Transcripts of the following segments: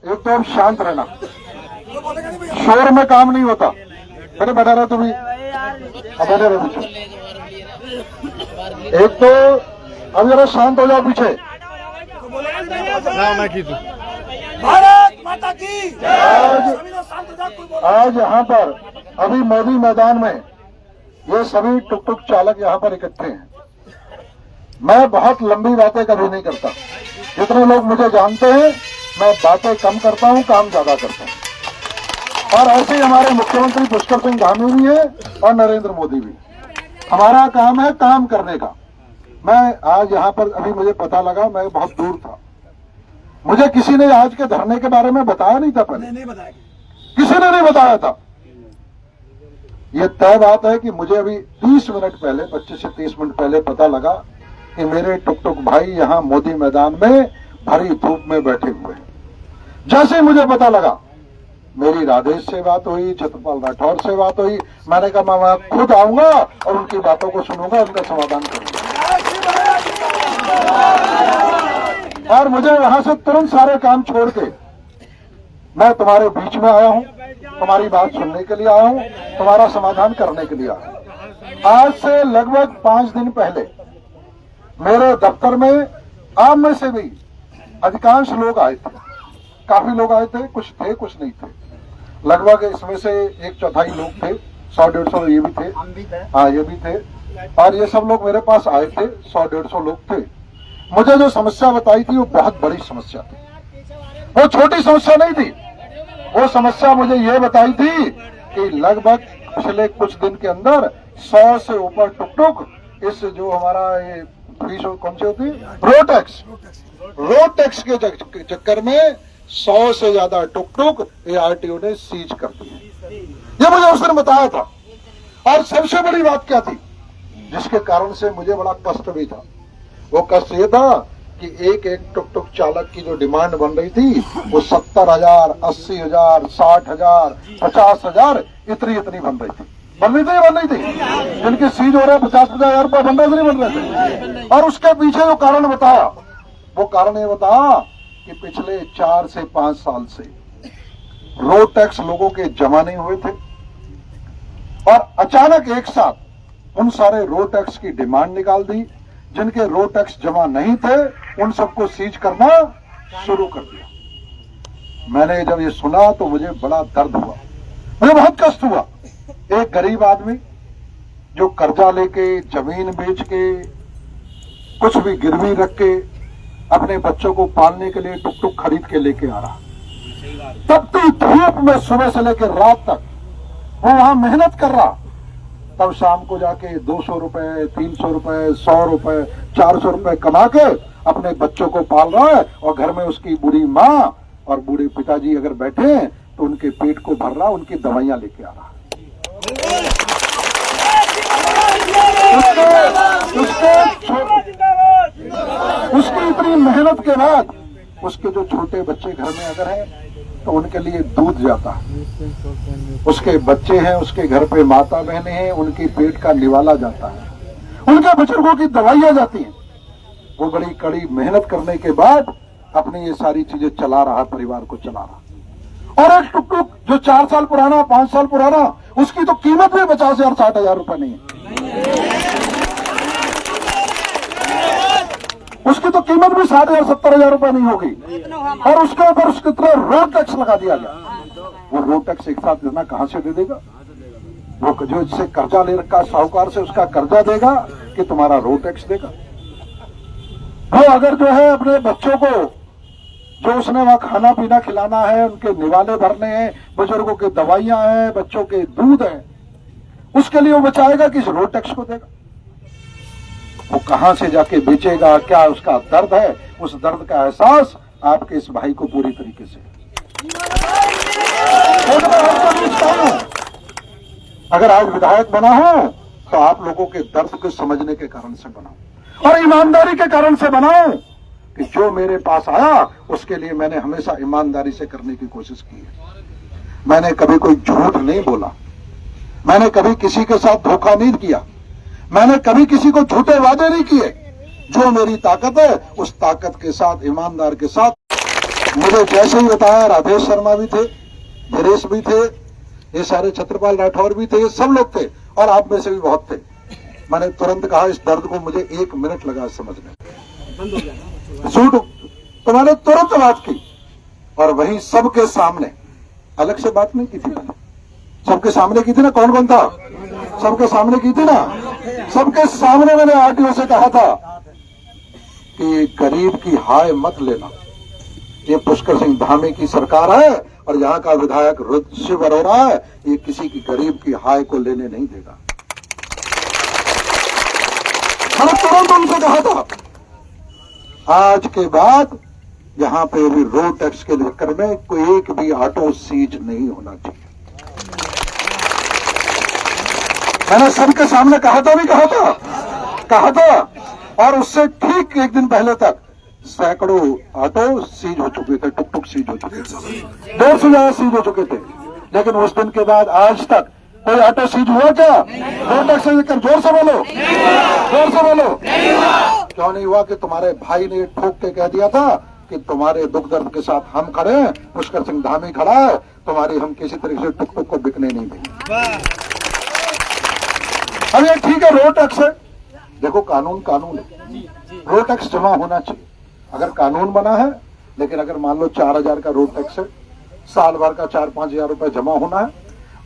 एक तो अब शांत रहना, शोर में काम नहीं होता। बेटे बैठा रहा तुम्हें, अब बैठे रहो पीछे। एक तो अब जरा शांत हो जाओ पीछे। भारत माता की आज यहाँ पर अभी मोदी मैदान में ये सभी टुक टुक चालक यहाँ पर इकट्ठे हैं। मैं बहुत लंबी बातें कभी नहीं करता, जितने लोग मुझे जानते हैं मैं बातें कम करता हूँ, काम ज्यादा करता हूँ। और ऐसे ही हमारे मुख्यमंत्री पुष्कर सिंह धामी भी है और नरेंद्र मोदी भी। हमारा काम है काम करने का। मैं आज यहाँ पर अभी मुझे पता लगा, मैं बहुत दूर था, मुझे किसी ने आज के धरने के बारे में बताया नहीं था, पहले नहीं बताया, किसी ने नहीं बताया था। ये तय बात है कि मुझे अभी 30 मिनट पहले, 25 से 30 मिनट पहले पता लगा कि मेरे टुक टुक भाई यहाँ मोदी मैदान में भरी धूप में बैठे हुए हैं। जैसे ही मुझे पता लगा, मेरी राधेश से बात हुई, छत्रपाल राठौर से बात हुई। मैंने कहा मैं वहां खुद आऊंगा और उनकी बातों को सुनूंगा, उनका समाधान करूंगा। और मुझे वहां से तुरंत सारे काम छोड़ के मैं तुम्हारे बीच में आया हूं, तुम्हारी बात सुनने के लिए आया हूं, तुम्हारा समाधान करने के लिए आया हूं। आज से लगभग 5 दिन पहले मेरे दफ्तर में आप में से भी अधिकांश लोग आए थे, काफी लोग आए थे, कुछ थे कुछ नहीं थे। लगभग इसमें से 1/4 लोग थे, 100-150 ये भी थे, हाँ ये भी थे। और ये सब लोग मेरे पास आए थे, 100-150 लोग थे। मुझे जो समस्या बताई थी वो बहुत बड़ी समस्या थी, वो छोटी समस्या नहीं थी। वो समस्या मुझे ये बताई थी कि लगभग पिछले कुछ दिन के अंदर 100 से ऊपर टुक टुक इस जो हमारा ये फीस कौन सी होती है, रोड टैक्स के चक्कर में 100 से ज्यादा टुक टुक ये आरटीओ ने सीज कर दिए। ये मुझे उसने बताया था। और सबसे बड़ी बात क्या थी जिसके कारण से मुझे बड़ा कष्ट भी था, वो कष्ट ये था कि एक एक टुक टुक चालक की जो डिमांड बन रही थी वो 70,000, 80,000, 60,000, 50,000 इतनी बन रही थी। बन रही थी जिनके सीज हो रहे 50,000 रुपये बन रहे थे, नहीं बन रहे थे। और उसके पीछे जो कारण बताया, वो कारण ये बताया कि पिछले 4 से 5 साल से रोड टैक्स लोगों के जमा नहीं हुए थे और अचानक एक साथ उन सारे रोड टैक्स की डिमांड निकाल दी। जिनके रोड टैक्स जमा नहीं थे उन सबको सीज करना शुरू कर दिया। मैंने जब ये सुना तो मुझे बड़ा दर्द हुआ, मुझे बहुत कष्ट हुआ। एक गरीब आदमी जो कर्जा लेके, जमीन बेच के, कुछ भी गिरवी रख के अपने बच्चों को पालने के लिए टुक टुक खरीद के लेके आ रहा, तपती धूप में सुबह से लेकर रात तक वो वहां मेहनत कर रहा, तब शाम को जाके 200 रुपए, 300 रुपए, 100 रुपए, 400 रुपए कमा के अपने बच्चों को पाल रहा है। और घर में उसकी बूढ़ी माँ और बूढ़े पिताजी अगर बैठे हैं तो उनके पेट को भर रहा, उनकी दवाइयां लेके आ रहा। उसकी इतनी मेहनत के बाद उसके जो छोटे बच्चे घर में अगर हैं तो उनके लिए दूध जाता है, उसके बच्चे हैं, उसके घर पे माता बहनें हैं, उनकी पेट का निवाला जाता है, उनके बुजुर्गों की दवाइयां जाती हैं। वो बड़ी कड़ी मेहनत करने के बाद अपनी ये सारी चीजें चला रहा, परिवार को चला रहा। और एक टुक टुक जो 4 साल पुराना, 5 साल पुराना, उसकी तो कीमत भी 50,000, 60,000 रुपए नहीं है। उसकी तो कीमत भी 60,000, 70,000 रुपए नहीं होगी। और उसके ऊपर उसके तरह रोड टैक्स लगा दिया गया। वो रोड टैक्स एक साथ देना कहां से दे देगा? वो जो इससे कर्जा ले रखा साहूकार से, उसका कर्जा देगा कि तुम्हारा रोड टैक्स देगा? वो अगर जो है अपने बच्चों को जो उसने वहां खाना पीना खिलाना है, उनके निवाले भरने हैं, बुजुर्गों की दवाइयां हैं, बच्चों के दूध है, उसके लिए वो बचाएगा कि इस रोड टैक्स को देगा? वो कहां से जाके बेचेगा? क्या उसका दर्द है? उस दर्द का एहसास आपके इस भाई को पूरी तरीके से। अगर आज विधायक बना हूं तो आप लोगों के दर्द को समझने के कारण से बना हूं और ईमानदारी के कारण से बना हूं कि जो मेरे पास आया उसके लिए मैंने हमेशा ईमानदारी से करने की कोशिश की है। मैंने कभी कोई झूठ नहीं बोला, मैंने कभी किसी के साथ धोखा नहीं किया, मैंने कभी किसी को झूठे वादे नहीं किए। जो मेरी ताकत है उस ताकत के साथ, ईमानदार के साथ मुझे जैसे ही बताया, राधेश शर्मा भी थे, धीरेश भी थे, ये सारे छत्रपाल राठौर भी थे, ये सब लोग थे और आप में से भी बहुत थे। मैंने तुरंत कहा, इस दर्द को मुझे 1 मिनट लगा समझने। झूठ, तो मैंने तुरंत बात की और वहीं सबके सामने, अलग से बात नहीं की थी मैंने, सबके सामने की थी ना। कौन कौन था? सबके सामने की थी ना। सबके सामने मैंने आरटीओ से कहा था कि गरीब की हाय मत लेना, ये पुष्कर सिंह धामी की सरकार है और यहाँ का विधायक शिव अरोड़ा है, ये किसी की गरीब की हाय को लेने नहीं देगा। मैंने तुरंत उनसे कहा था। आज के बाद यहाँ पे भी रोड टैक्स के चक्कर में कोई एक भी ऑटो सीज नहीं होना चाहिए। मैंने सबके सामने कहा था और उससे ठीक 1 दिन पहले तक सैकड़ों ऑटो सीज हो चुके थे, टुक टुक सीज हो चुके थे, 150 से ज्यादा सीज हो चुके थे। लेकिन उस दिन के बाद आज तक कोई ऑटो सीज हुआ क्या? रोड टैक्स से लेकर, जोर से बोलो, जोर से बोलो। क्यों नहीं हुआ? कि तुम्हारे भाई ने ठोक के कह दिया था कि तुम्हारे दुख दर्द के साथ हम खड़े हैं, पुष्कर सिंह धामी खड़ा है, तुम्हारी हम किसी तरीके से टुक टुक को बिकने नहीं देंगे। अब ये ठीक है, रोड टैक्स है, देखो कानून है, रोड टैक्स जमा होना चाहिए अगर कानून बना है। लेकिन अगर मान लो 4000 का रोड टैक्स है, साल भर का 4-5 हजार रुपए जमा होना है,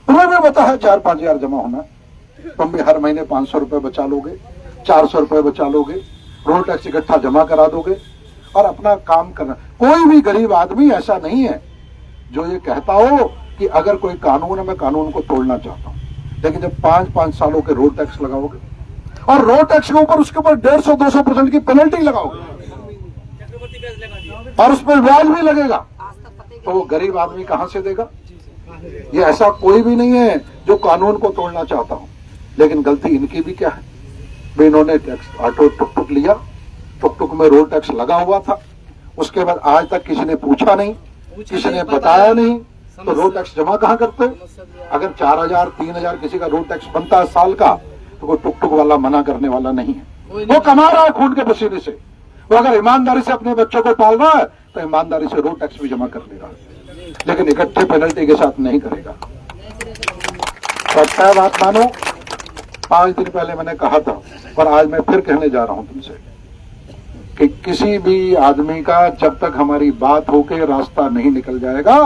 तुम्हें भी पता है 4-5 हजार जमा होना है, तुम भी हर महीने 500 रुपए बचा लोगे, 400 रुपए बचा लोगे, रोड टैक्स इकट्ठा जमा करा दोगे और अपना काम करना। कोई भी गरीब आदमी ऐसा नहीं है जो ये कहता हो कि अगर कोई कानून है मैं कानून को तोड़ना चाहता हूं। लेकिन जब 5-5 सालों के रोड टैक्स लगाओगे और रोड टैक्स के ऊपर उसके ऊपर 150-200% की पेनल्टी लगाओगे और उस पर ब्याज भी लगेगा, तो वो गरीब आदमी कहां से देगा? ये ऐसा कोई भी नहीं है जो कानून को तोड़ना चाहता हूं। लेकिन गलती इनकी भी क्या है? वे इन्होंने टैक्स ऑटो टुक टुक लिया, टुक टुक में रोड टैक्स लगा हुआ था, उसके बाद आज तक किसी ने पूछा नहीं, किसी ने बताया नहीं, तो रोड टैक्स जमा कहां करते? अगर 4000-3000 किसी का रोड टैक्स बनता है साल का, तो कोई टुक टुक वाला मना करने वाला नहीं है। वो कमा रहा है खून के पसीने से, वो अगर ईमानदारी से अपने बच्चों को पाल रहा है तो ईमानदारी से रोड टैक्स भी जमा कर लेगा, लेकिन इकट्ठे पेनल्टी के साथ नहीं करेगा। सच्चा बात मानो, 5 दिन पहले मैंने कहा था और आज मैं फिर कहने जा रहा हूं तुमसे कि किसी भी आदमी का जब तक हमारी बात होके रास्ता नहीं निकल जाएगा,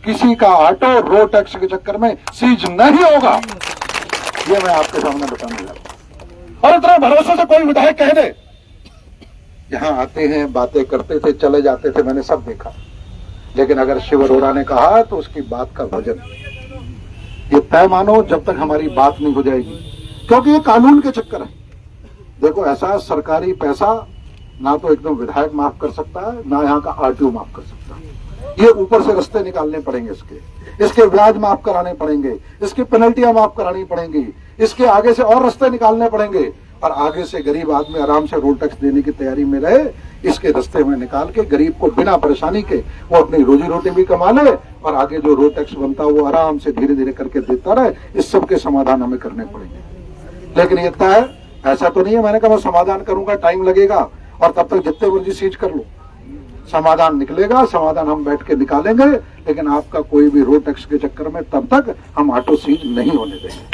किसी का ऑटो रोड टैक्स के चक्कर में सीज नहीं होगा, ये मैं आपके सामने बताने जा रहा हूं। और इतना भरोसे से कोई विधायक कह दे, यहां आते हैं, बातें करते थे, चले जाते थे, मैंने सब देखा, लेकिन अगर शिव अरोड़ा ने कहा तो उसकी बात का वजन, ये तय मानो जब तक हमारी बात नहीं हो जाएगी, क्योंकि ये कानून के चक्कर है। देखो ऐसा सरकारी पैसा ना तो एकदम विधायक माफ कर सकता है, ना यहाँ का आरटीओ माफ कर सकता है। ये ऊपर से रास्ते निकालने पड़ेंगे, इसके ब्याज माफ कराने पड़ेंगे, इसकी पेनल्टियां माफ करानी पड़ेंगी, इसके आगे से और रास्ते निकालने पड़ेंगे और आगे से गरीब आदमी आराम से रोड टैक्स देने की तैयारी में रहे। इसके रास्ते में निकाल के गरीब को बिना परेशानी के वो अपनी रोजी रोटी भी कमा ले और आगे जो रोड टैक्स बनता है वो आराम से धीरे धीरे करके देता रहे। इस सब के समाधान हमें करने पड़ेंगे। लेकिन ये तय है, ऐसा तो नहीं है मैंने कहा मैं समाधान करूंगा, टाइम लगेगा और तब तक जितने मर्जी सीज कर लो, समाधान निकलेगा, समाधान हम बैठ के निकालेंगे, लेकिन आपका कोई भी रोड टैक्स के चक्कर में तब तक हम ऑटो सीज नहीं होने देंगे।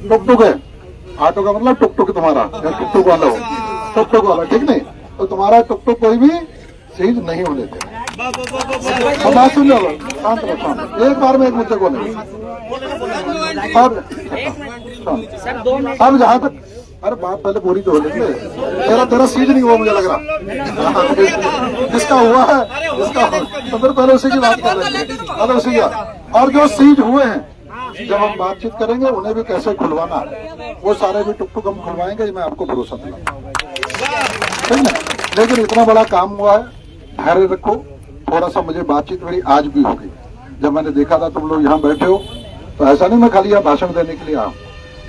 टुक टुक है, ऑटो का मतलब टुक टुक तुम्हारा, टुक टुक वाला हो, टुक टुक वाला, ठीक नहीं, तो तुम्हारा टुक टुक कोई भी सीज नहीं होने देगा। बात सुन लो, शांत रहो, शांत। एक बार में एक मुद्दे को नहीं। अब जहां तक, अरे बात पहले पूरी तो हो लेंगे, तेरा सीज नहीं हुआ मुझे लग रहा, जिसका हुआ है जिसका, तो फिर पहले उसी की बात कर लेंगे, पहले उसी का। और जो सीज हुए हैं जब हम बातचीत करेंगे उन्हें भी कैसे खुलवाना है, वो सारे भी टुक टुक हम खुलवाएंगे, मैं आपको भरोसा दिलाऊंगा, ठीक है। लेकिन इतना बड़ा काम हुआ है, धैर्य रखो। थोड़ा सा मुझे बातचीत मेरी आज भी हो गई, जब मैंने देखा था तुम लोग यहाँ बैठे हो, तो ऐसा नहीं मैं खाली यहाँ भाषण देने के लिए आया,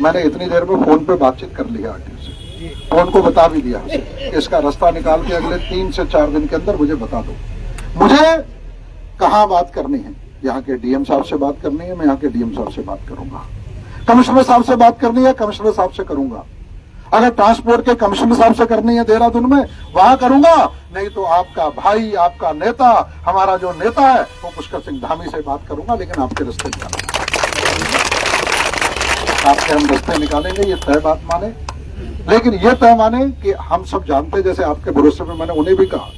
मैंने इतनी देर में फोन पे बातचीत कर लिया आरटीओ से, फोन को बता भी दिया कि इसका रास्ता निकाल के अगले 3 से 4 दिन के अंदर मुझे बता दो, मुझे कहाँ बात करनी है। यहाँ के डीएम साहब से बात करनी है, मैं यहाँ के डीएम साहब से बात करूंगा, कमिश्नर साहब से बात करनी है, कमिश्नर साहब से करूंगा, अगर ट्रांसपोर्ट के कमिश्नर साहब से करनी है देहरादून में, वहां करूंगा, नहीं तो आपका भाई, आपका नेता, हमारा जो नेता है वो पुष्कर सिंह धामी से बात करूंगा, लेकिन आपके रास्ते निकालेंगे, आपके हम रास्ते निकालेंगे, ये तय बात माने। लेकिन ये तय माने कि हम सब जानते हैं, जैसे आपके भरोसे में मैंने उन्हें भी कहा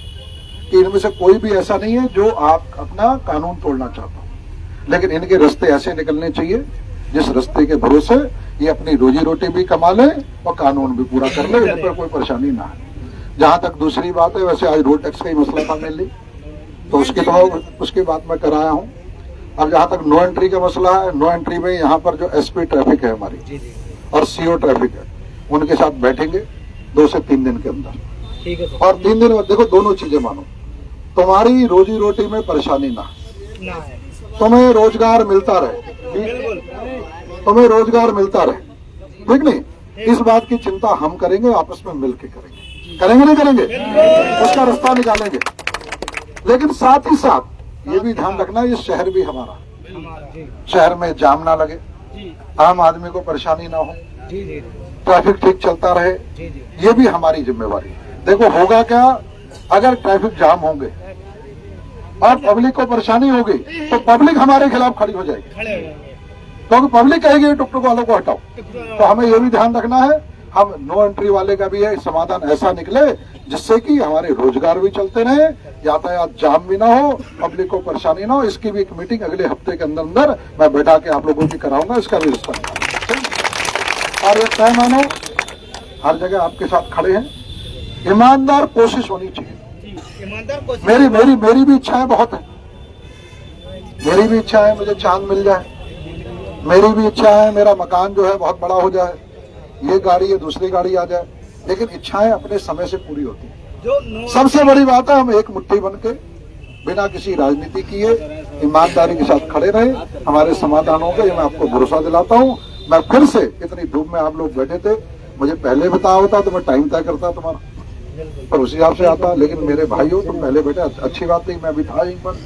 कि इनमें से कोई भी ऐसा नहीं है जो आप अपना कानून तोड़ना चाहता हो, लेकिन इनके रास्ते ऐसे निकलने चाहिए जिस रास्ते के भरोसे ये अपनी रोजी रोटी भी कमा ले और कानून भी पूरा कर ले, इन पर कोई परेशानी ना है। जहां तक दूसरी बात है, वैसे आज रोड टैक्स का ही मसला था मेनली, तो उसकी बात मैं कराया हूं। अब जहां तक नो एंट्री का मसला है, नो एंट्री में यहाँ पर जो एसपी ट्रैफिक है हमारी और सीओ ट्रैफिक है, उनके साथ बैठेंगे 2 से 3 दिन के अंदर, ठीक है। और 3 दिन में देखो दोनों चीजें मानो, तुम्हारी रोजी रोटी में परेशानी ना, तुम्हें रोजगार मिलता रहे, तुम्हें रोजगार मिलता रहे, ठीक नहीं, इस बात की चिंता हम करेंगे, आपस में मिलकर करेंगे नहीं करेंगे, उसका रास्ता निकालेंगे। लेकिन साथ ही साथ ये भी ध्यान रखना, ये शहर भी हमारा, शहर में जाम ना लगे, आम आदमी को परेशानी ना हो, ट्रैफिक ठीक चलता रहे, ये भी हमारी जिम्मेवारी। देखो होगा क्या, अगर ट्रैफिक जाम होंगे और पब्लिक को परेशानी होगी तो पब्लिक हमारे खिलाफ खड़ी हो जाएगी, क्योंकि पब्लिक कहेगी टुक टुक वालों को हटाओ। तो हमें ये भी ध्यान रखना है, हम नो एंट्री वाले का भी है समाधान ऐसा निकले जिससे कि हमारे रोजगार भी चलते रहे, यातायात जाम भी ना हो, पब्लिक को परेशानी ना हो। इसकी भी एक मीटिंग अगले हफ्ते के अंदर अंदर मैं बैठा के आप लोगों की कराऊंगा, इसका भी रिश्ता निकालूंगा। और एक तय मानो, हर जगह आपके साथ खड़े हैं, ईमानदार कोशिश होनी चाहिए। मेरी भी इच्छाएं बहुत है, मेरी भी इच्छा है मुझे चांद मिल जाए, मेरी भी इच्छा है मेरा मकान जो है बहुत बड़ा हो जाए, ये गाड़ी ये दूसरी गाड़ी आ जाए, लेकिन इच्छाएं अपने समय से पूरी होती हैं। सबसे बड़ी बात है हम एक मुट्ठी बन के बिना किसी राजनीति किए ईमानदारी के साथ खड़े रहे, हमारे समाधान होंगे, ये मैं आपको भरोसा दिलाता हूँ। मैं फिर से, इतनी धूप में आप लोग बैठे थे, मुझे पहले बताया होता तो मैं टाइम तय करता तुम्हारा, पर उसी हिसाब से आता, लेकिन मेरे भाई हो तुम पहले बैठे, अच्छी बात नहीं, मैं भी था यहीं पर,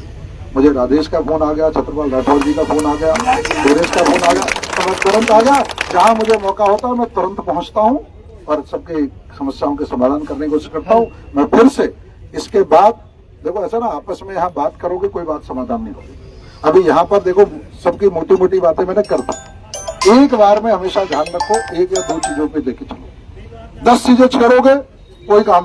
मुझे राजेश का फोन आ गया, छत्रपाल राठौर जी का फोन आ गया, सुरेश का फोन आ गया, तो मैं तुरंत आ गया, जहां मुझे मौका होता है मैं तुरंत पहुंचता हूं और सबके समस्याओं के समाधान करने की कोशिश करता हूं। मैं फिर से इसके बाद देखो, ऐसा ना आपस में यहाँ बात करोगे कोई बात समाधान नहीं होगी। अभी यहाँ पर देखो सबकी मोटी मोटी बातें मैंने करता, एक बार में हमेशा ध्यान रखो, 1 या 2 चीजों पे लेके चलो, 10 चीजें छेड़ोगे कोई काम नहीं।